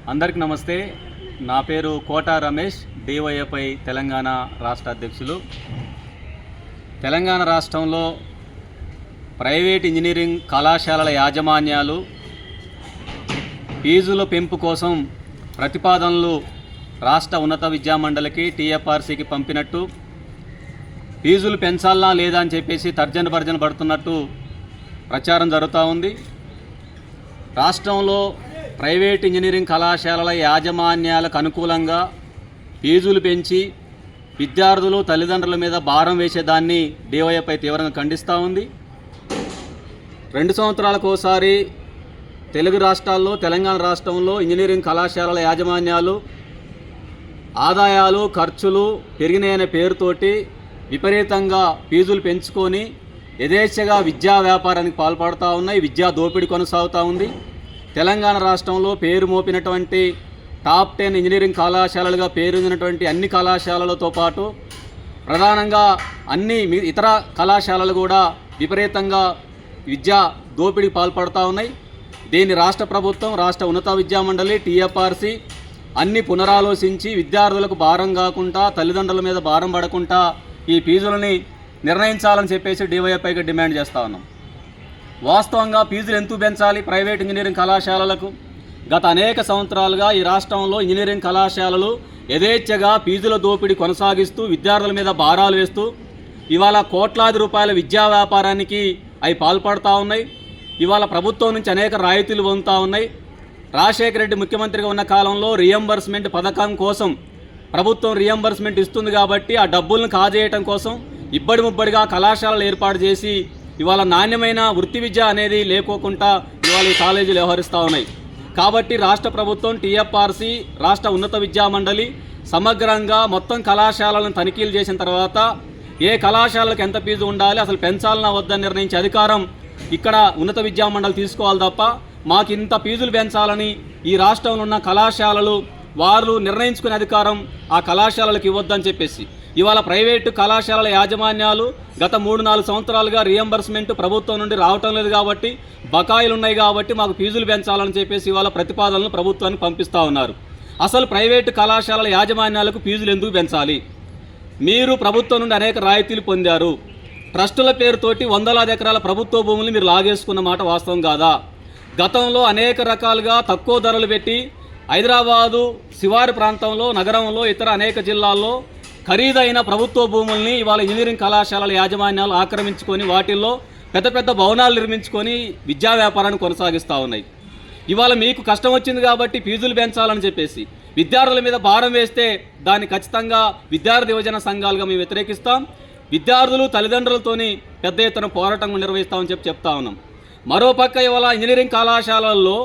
అందరికీ నమస్తే. నా పేరు కోట రమేష్, డివైఎఫ్ఐ తెలంగాణ రాష్ట్ర అధ్యక్షులు. తెలంగాణ రాష్ట్రంలో ప్రైవేట్ ఇంజనీరింగ్ కళాశాలల యాజమాన్యాలు ఫీజుల పెంపు కోసం ప్రతిపాదనలు రాష్ట్ర ఉన్నత విద్యామండలికి టీఎఫ్ఆర్సీకి పంపినట్టు, ఫీజులు పెంచాలా లేదా అని చెప్పేసి తర్జన భర్జన పడుతున్నట్టు ప్రచారం జరుగుతూ ఉంది. రాష్ట్రంలో ప్రైవేట్ ఇంజనీరింగ్ కళాశాలల యాజమాన్యాలకు అనుకూలంగా ఫీజులు పెంచి విద్యార్థులు తల్లిదండ్రుల మీద భారం వేసేదాన్ని డివైఎఫ్ఐ తీవ్రంగా ఖండిస్తూ ఉంది. 2 సంవత్సరాలకు ఒకసారి తెలుగు రాష్ట్రాల్లో, తెలంగాణ రాష్ట్రంలో ఇంజనీరింగ్ కళాశాలల యాజమాన్యాలు ఆదాయాలు ఖర్చులు పెరిగినాయనే పేరుతోటి విపరీతంగా ఫీజులు పెంచుకొని యథేచ్ఛగా విద్యా వ్యాపారానికి పాల్పడుతూ ఉన్నాయి. విద్యా దోపిడీ కొనసాగుతూ ఉంది. తెలంగాణ రాష్ట్రంలో పేరు మోపినటువంటి టాప్ 10 ఇంజనీరింగ్ కళాశాలలుగా పేరొందినటువంటి అన్ని కళాశాలలతో పాటు ప్రధానంగా అన్ని ఇతర కళాశాలలు కూడా విపరీతంగా విద్యా దోపిడీకి పాల్పడుతూ ఉన్నాయి. దీన్ని రాష్ట్ర ప్రభుత్వం, రాష్ట్ర ఉన్నత విద్యామండలి, టీఎఫ్ఆర్సీ అన్ని పునరాలోచించి విద్యార్థులకు భారం కాకుండా, తల్లిదండ్రుల మీద భారం పడకుండా ఈ ఫీజులని నిర్ణయించాలని చెప్పేసి డివైఎఫ్ఐకి డిమాండ్ చేస్తూ ఉన్నాం. వాస్తవంగా ఫీజులు ఎందుకు పెంచాలి ప్రైవేట్ ఇంజనీరింగ్ కళాశాలలకు? గత అనేక సంవత్సరాలుగా ఈ రాష్ట్రంలో ఇంజనీరింగ్ కళాశాలలు యథేచ్ఛగా ఫీజుల దోపిడీ కొనసాగిస్తూ విద్యార్థుల మీద భారాలు వేస్తూ ఇవాళ కోట్లాది రూపాయల విద్యా వ్యాపారానికి అవి పాల్పడుతూ ఉన్నాయి. ఇవాళ ప్రభుత్వం నుంచి అనేక రాయితీలు పొందుతూ ఉన్నాయి. రాజశేఖర రెడ్డి ముఖ్యమంత్రిగా ఉన్న కాలంలో రియంబర్స్మెంట్ పథకం కోసం ప్రభుత్వం రియంబర్స్మెంట్ ఇస్తుంది కాబట్టి ఆ డబ్బులను కాజేయటం కోసం ఇబ్బడి ముబ్బడిగా కళాశాలలు ఏర్పాటు చేసి ఇవాళ నాణ్యమైన వృత్తి విద్య అనేది లేకోకుండా ఇవాళ ఈ కాలేజీలు వ్యవహరిస్తూ ఉన్నాయి. కాబట్టి రాష్ట్ర ప్రభుత్వం, టీఎఫ్ఆర్సీ, రాష్ట్ర ఉన్నత విద్యామండలి సమగ్రంగా మొత్తం కళాశాలను తనిఖీలు చేసిన తర్వాత ఏ కళాశాలకు ఎంత ఫీజు ఉండాలి, అసలు పెంచాలన్నా వద్దని నిర్ణయించే అధికారం ఇక్కడ ఉన్నత విద్యామండలి తీసుకోవాలి తప్ప మాకు ఇంత ఫీజులు పెంచాలని ఈ రాష్ట్రంలో ఉన్న కళాశాలలు వారు నిర్ణయించుకునే అధికారం ఆ కళాశాలలకు ఇవ్వద్దని చెప్పేసి ఇవాళ ప్రైవేటు కళాశాలల యాజమాన్యాలు గత 3-4 సంవత్సరాలుగా రియంబర్స్మెంట్ ప్రభుత్వం నుండి రావటం లేదు కాబట్టి, బకాయిలు ఉన్నాయి కాబట్టి మాకు ఫీజులు పెంచాలని చెప్పేసి ఇవాళ ప్రతిపాదనలు ప్రభుత్వానికి పంపిస్తూ ఉన్నారు. అసలు ప్రైవేటు కళాశాలల యాజమాన్యాలకు ఫీజులు ఎందుకు పెంచాలి? మీరు ప్రభుత్వం నుండి అనేక రాయితీలు పొందారు. ట్రస్టుల పేరుతోటి వందలాది ఎకరాల ప్రభుత్వ భూములు మీరు లాగేసుకున్న మాట వాస్తవం కాదా? గతంలో అనేక రకాలుగా తక్కువ ధరలు పెట్టి హైదరాబాదు శివారు ప్రాంతంలో, నగరంలో, ఇతర అనేక జిల్లాల్లో ఖరీదైన ప్రభుత్వ భూముల్ని ఇవాళ ఇంజనీరింగ్ కళాశాలల యాజమాన్యాలు ఆక్రమించుకొని వాటిల్లో పెద్ద పెద్ద భవనాలు నిర్మించుకొని విద్యా వ్యాపారాన్ని కొనసాగిస్తూ ఉన్నాయి. ఇవాళ మీకు కష్టం వచ్చింది కాబట్టి ఫీజులు పెంచాలని చెప్పేసి విద్యార్థుల మీద భారం వేస్తే దాన్ని ఖచ్చితంగా విద్యార్థి యువజన సంఘాలుగా మేము వ్యతిరేకిస్తాం. విద్యార్థులు తల్లిదండ్రులతోని పెద్ద ఎత్తున పోరాటం నిర్వహిస్తామని చెప్తా ఉన్నాం. మరోపక్క ఇవాళ ఇంజనీరింగ్ కళాశాలల్లో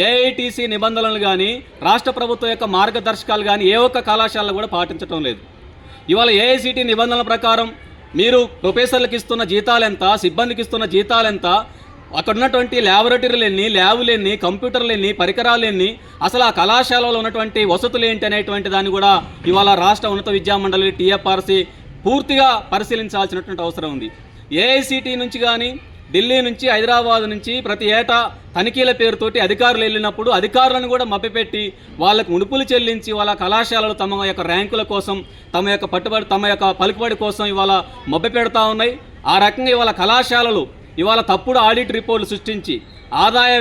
ఏఐటీసీ నిబంధనలు కానీ, రాష్ట్ర ప్రభుత్వం యొక్క మార్గదర్శకాలు కానీ ఏ ఒక్క కళాశాలలో కూడా పాటించడం లేదు. ఇవాళ ఏఐసిటి నిబంధనల ప్రకారం మీరు ప్రొఫెసర్లకు ఇస్తున్న జీతాలు ఎంత, సిబ్బందికి ఇస్తున్న జీతాలు ఎంత, అక్కడ ఉన్నటువంటి ల్యాబొరేటరీలు ఎన్ని, ల్యాబులు ఎన్ని, కంప్యూటర్లు ఎన్ని, పరికరాలు ఎన్ని, అసలు ఆ కళాశాలలో ఉన్నటువంటి వసతులు ఏంటి అనేటువంటి దాన్ని కూడా ఇవాళ రాష్ట్ర ఉన్నత విద్యామండలి, టీఎఫ్ఆర్సీ పూర్తిగా పరిశీలించాల్సినటువంటి అవసరం ఉంది. ఏఐసిటి నుంచి కానీ, ఢిల్లీ నుంచి, హైదరాబాద్ నుంచి ప్రతి ఏటా తనిఖీల పేరుతోటి అధికారులు వెళ్ళినప్పుడు అధికారులను కూడా మభ్యపెట్టి వాళ్ళకు ముడుపులు చెల్లించి వాళ్ళ కళాశాలలు తమ యొక్క ర్యాంకుల కోసం, తమ యొక్క పట్టుబడి, తమ యొక్క పలుకుబడి కోసం ఇవాళ మభ్యపెడతా ఉన్నాయి. ఆ రకంగా ఇవాళ కళాశాలలు ఇవాళ తప్పుడు ఆడిట్ రిపోర్టులు సృష్టించి ఆదాయ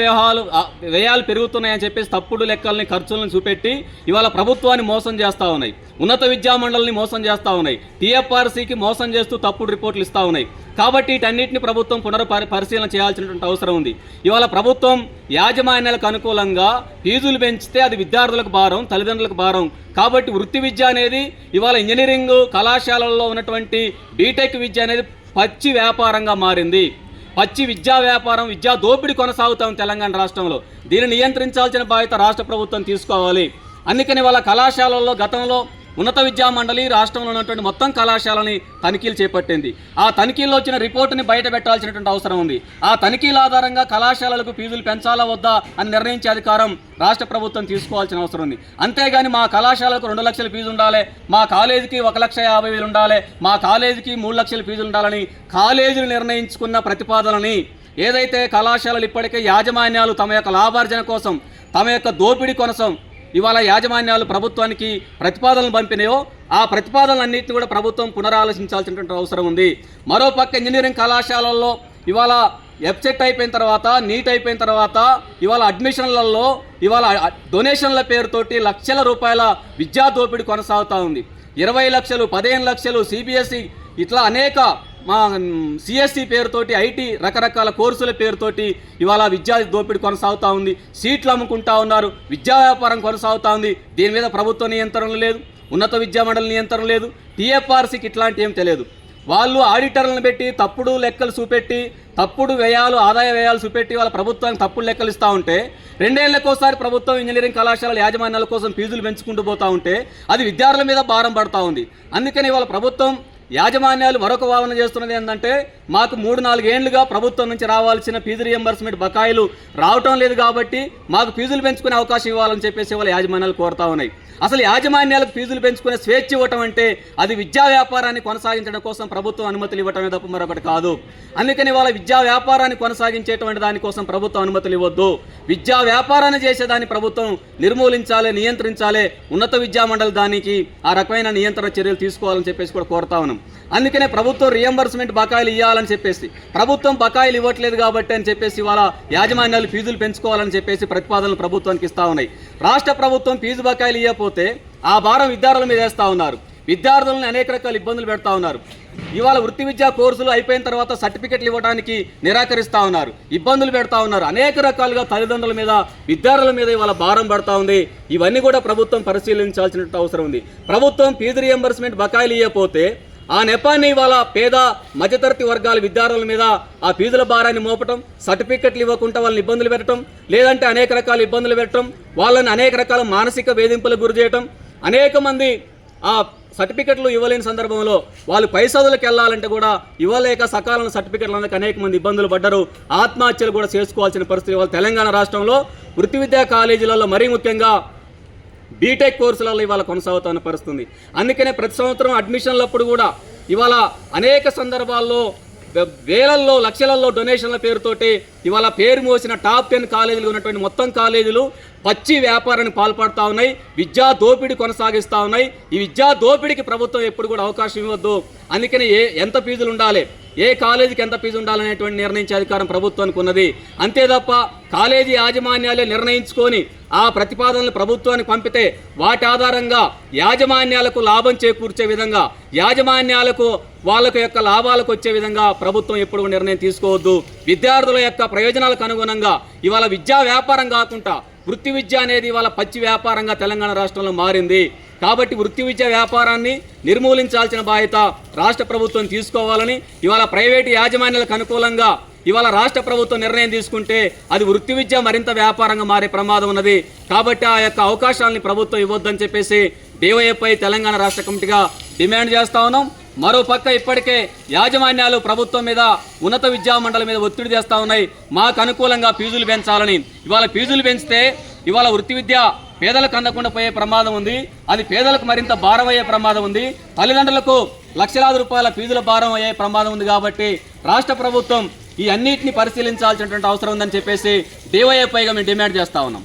వ్యయాలు పెరుగుతున్నాయని చెప్పేసి తప్పుడు లెక్కల్ని, ఖర్చులను చూపెట్టి ఇవాళ ప్రభుత్వాన్ని మోసం చేస్తూ ఉన్నాయి. ఉన్నత విద్యామండలిని మోసం చేస్తూ ఉన్నాయి. టీఎఫ్ఆర్సీకి మోసం చేస్తూ తప్పుడు రిపోర్టులు ఇస్తూ ఉన్నాయి. కాబట్టి వీటన్నిటిని ప్రభుత్వం పరిశీలన చేయాల్సినటువంటి అవసరం ఉంది. ఇవాళ ప్రభుత్వం యాజమాన్యాలకు అనుకూలంగా ఫీజులు పెంచితే అది విద్యార్థులకు భారం, తల్లిదండ్రులకు భారం. కాబట్టి వృత్తి విద్య అనేది ఇవాళ ఇంజనీరింగ్ కళాశాలల్లో ఉన్నటువంటి బీటెక్ విద్య అనేది పచ్చి వ్యాపారంగా మారింది. పచ్చి విద్యా వ్యాపారం, విద్యా దోపిడీ కొనసాగుతాం తెలంగాణ రాష్ట్రంలో. దీన్ని నియంత్రించాల్సిన బాధ్యత రాష్ట్ర ప్రభుత్వం తీసుకోవాలి. అందుకని వాళ్ళ కళాశాలల్లో గతంలో ఉన్నత విద్యామండలి రాష్ట్రంలో ఉన్నటువంటి మొత్తం కళాశాలని తనిఖీలు చేపట్టింది. ఆ తనిఖీల్లో వచ్చిన రిపోర్టుని బయట పెట్టాల్సినటువంటి అవసరం ఉంది. ఆ తనిఖీల ఆధారంగా కళాశాలలకు ఫీజులు పెంచాలా వద్దా అని నిర్ణయించే అధికారం రాష్ట్ర ప్రభుత్వం తీసుకోవాల్సిన అవసరం ఉంది. అంతేగాని మా కళాశాలకు 2 లక్షల ఫీజు ఉండాలి, మా కాలేజీకి 1,50,000 ఉండాలి, మా కాలేజీకి 3 లక్షల ఫీజు ఉండాలని కాలేజీలు నిర్ణయించుకున్న ప్రతిపాదనని ఏదైతే కళాశాలలు ఇప్పటికే యాజమాన్యాలు తమ యొక్క లాభార్జన కోసం, తమ యొక్క దోపిడీ కోసం ఇవాళ యాజమాన్యాలు ప్రభుత్వానికి ప్రతిపాదనలు పంపినాయో ఆ ప్రతిపాదనలన్నింటినీ కూడా ప్రభుత్వం పునరాలోచించాల్సినటువంటి అవసరం ఉంది. మరోపక్క ఇంజనీరింగ్ కళాశాలల్లో ఇవాళ ఎఫ్సెట్ అయిపోయిన తర్వాత, నీట్ అయిపోయిన తర్వాత ఇవాళ అడ్మిషన్లలో ఇవాళ డొనేషన్ల పేరుతోటి లక్షల రూపాయల విద్యా దోపిడీ కొనసాగుతూ ఉంది. 20 లక్షలు, 15 లక్షలు, సిబిఎస్ఈ ఇట్లా అనేక మా సిఎస్సి పేరుతోటి, ఐటీ రకరకాల కోర్సుల పేరుతోటి ఇవాళ విద్యా దోపిడీ కొనసాగుతూ ఉంది. సీట్లు అమ్ముకుంటా ఉన్నారు, విద్యా వ్యాపారం కొనసాగుతూ ఉంది. దీని మీద ప్రభుత్వ నియంత్రణ లేదు, ఉన్నత విద్యామండలి నియంత్రణ లేదు, టీఎఫ్ఆర్సీకి ఇట్లాంటి ఏం తెలియదు. వాళ్ళు ఆడిటర్లను పెట్టి తప్పుడు లెక్కలు చూపెట్టి, తప్పుడు వ్యయాలు, ఆదాయ వ్యయాలు చూపెట్టి వాళ్ళ ప్రభుత్వానికి తప్పుడు లెక్కలు ఇస్తూ ఉంటే, 2 ఏళ్లకోసారి ప్రభుత్వం ఇంజనీరింగ్ కళాశాలల యాజమాన్యాల కోసం ఫీజులు పెంచుకుంటూ పోతూ ఉంటే అది విద్యార్థుల మీద భారం పడుతూ ఉంది. అందుకని వాళ్ళ ప్రభుత్వం యాజమాన్యాలు మరొక వాదన చేస్తున్నది ఏంటంటే, మాకు 3-4 ఏళ్లుగా ప్రభుత్వం నుంచి రావాల్సిన ఫీజు రియంబర్స్మెంట్ బకాయిలు రావటం లేదు కాబట్టి మాకు ఫీజులు పెంచుకునే అవకాశం ఇవ్వాలని చెప్పేసి వాళ్ళ యాజమాన్యాలు కోరుతా ఉన్నాయి. అసలు యాజమాన్యాలకు ఫీజులు పెంచుకునే స్వేచ్ఛ ఇవ్వటం అంటే అది విద్యా వ్యాపారాన్ని కొనసాగించడం కోసం ప్రభుత్వం అనుమతులు ఇవ్వటమే తప్ప మరొకటి కాదు. అందుకని వాళ్ళ విద్యా వ్యాపారాన్ని కొనసాగించేటువంటి దానికోసం ప్రభుత్వం అనుమతులు ఇవ్వద్దు. విద్యా వ్యాపారాన్ని చేసేదాన్ని ప్రభుత్వం నిర్మూలించాలి, నియంత్రించాలి. ఉన్నత విద్యా మండలి దానికి ఆ రకమైన నియంత్రణ చర్యలు తీసుకోవాలని చెప్పేసి కూడా కోరుతా ఉన్నాం. అందుకనే ప్రభుత్వం రియంబర్స్మెంట్ బకాయిలు ఇవ్వాలని చెప్పేసి, ప్రభుత్వం బకాయిలు ఇవ్వట్లేదు కాబట్టి అని చెప్పేసి వాళ్ళ యాజమాన్యాలు ఫీజులు పెంచుకోవాలని చెప్పేసి ప్రతిపాదనలు ప్రభుత్వానికి ఇస్తూ ఉన్నాయి. రాష్ట్ర ప్రభుత్వం ఫీజు బకాయిలు ఇవ్వకపోతే ఆ భారం విద్యార్థుల మీద వేస్తూ ఉన్నారు. విద్యార్థులను అనేక రకాల ఇబ్బందులు పెడతా ఉన్నారు. ఇవాళ వృత్తి విద్యా కోర్సులు అయిపోయిన తర్వాత సర్టిఫికెట్లు ఇవ్వడానికి నిరాకరిస్తూ ఉన్నారు, ఇబ్బందులు పెడతా ఉన్నారు. అనేక రకాలుగా తల్లిదండ్రుల మీద, విద్యార్థుల మీద ఇవాళ భారం పడతా ఉంది. ఇవన్నీ కూడా ప్రభుత్వం పరిశీలించాల్సిన అవసరం ఉంది. ప్రభుత్వం ఫీజు రియంబర్స్మెంట్ బకాయిలు ఇవ్వకపోతే ఆ నెపాన్ని ఇవాళ పేద మధ్యతరగతి వర్గాల విద్యార్థుల మీద ఆ ఫీజుల భారాన్ని మోపటం, సర్టిఫికెట్లు ఇవ్వకుండా వాళ్ళని ఇబ్బందులు పెట్టడం, లేదంటే అనేక రకాల ఇబ్బందులు పెట్టడం, వాళ్ళని అనేక రకాల మానసిక వేధింపులకు గురి చేయటం, అనేక మంది ఆ సర్టిఫికెట్లు ఇవ్వలేని సందర్భంలో వాళ్ళు పై చదువులకు వెళ్ళాలంటే కూడా ఇవ్వలేక సకాలంలో సర్టిఫికెట్లు అందుకు అనేక మంది ఇబ్బందులు పడ్డారు. ఆత్మహత్యలు కూడా చేసుకోవాల్సిన పరిస్థితి ఇవాళ తెలంగాణ రాష్ట్రంలో వృత్తి విద్యా కాలేజీలలో మరీ ముఖ్యంగా బీటెక్ కోర్సులలో ఇవాళ కొనసాగుతున్న పరిస్థితుంది. అందుకనే ప్రతి సంవత్సరం అడ్మిషన్లప్పుడు కూడా ఇవాళ అనేక సందర్భాల్లో వేలల్లో, లక్షలలో డొనేషన్ల పేరుతోటి ఇవాళ పేరు మోసిన టాప్ 10 కాలేజీలు ఉన్నటువంటి మొత్తం కాలేజీలు పచ్చి వ్యాపారానికి పాల్పడుతూ ఉన్నాయి, విద్యా దోపిడీ కొనసాగిస్తూ ఉన్నాయి. ఈ విద్యా దోపిడీకి ప్రభుత్వం ఎప్పుడు కూడా అవకాశం ఇవ్వద్దు. అందుకని ఎంత ఫీజులు ఉండాలి, ఏ కాలేజీకి ఎంత ఫీజు ఉండాలనేటువంటి నిర్ణయించే అధికారం ప్రభుత్వానికి ఉన్నది. అంతే తప్ప కాలేజీ యాజమాన్యాలే నిర్ణయించుకొని ఆ ప్రతిపాదనలు ప్రభుత్వానికి పంపితే వాటి ఆధారంగా యాజమాన్యాలకు లాభం చేకూర్చే విధంగా, యాజమాన్యాలకు వాళ్ళకు యొక్క లాభాలకు వచ్చే విధంగా ప్రభుత్వం ఎప్పుడు నిర్ణయం తీసుకోవద్దు. విద్యార్థుల యొక్క ప్రయోజనాలకు అనుగుణంగా ఇవాళ విద్యా వ్యాపారం కాకుండా వృత్తి విద్య అనేది ఇవాళ పచ్చి వ్యాపారంగా తెలంగాణ రాష్ట్రంలో మారింది. కాబట్టి వృత్తి విద్య వ్యాపారాన్ని నిర్మూలించాల్సిన బాధ్యత రాష్ట్ర ప్రభుత్వం తీసుకోవాలని, ఇవాళ ప్రైవేటు యాజమాన్యాలకు అనుకూలంగా ఇవాళ రాష్ట్ర ప్రభుత్వం నిర్ణయం తీసుకుంటే అది వృత్తి విద్య మరింత వ్యాపారంగా మారే ప్రమాదం ఉన్నది. కాబట్టి ఆ యొక్క అవకాశాలని ప్రభుత్వం ఇవ్వొద్దని చెప్పేసి డివైఎఫ్ఐ తెలంగాణ రాష్ట్ర కమిటీగా డిమాండ్ చేస్తా ఉన్నాం. మరోపక్క ఇప్పటికే యాజమాన్యాలు ప్రభుత్వం మీద, ఉన్నత విద్యా మండలి మీద ఒత్తిడి చేస్తూ ఉన్నాయి, మాకు అనుకూలంగా ఫీజులు పెంచాలని. ఇవాళ ఫీజులు పెంచితే ఇవాళ వృత్తి విద్య పేదలకు అందకుండా పోయే ప్రమాదం ఉంది, అది పేదలకు మరింత భారం అయ్యే ప్రమాదం ఉంది, తల్లిదండ్రులకు లక్షలాది రూపాయల ఫీజుల భారం అయ్యే ప్రమాదం ఉంది. కాబట్టి రాష్ట్ర ప్రభుత్వం ఈ అన్నిటిని పరిశీలించాల్సినటువంటి అవసరం ఉందని చెప్పేసి డివైఎఫ్ఐగా మేము డిమాండ్ చేస్తా ఉన్నాం.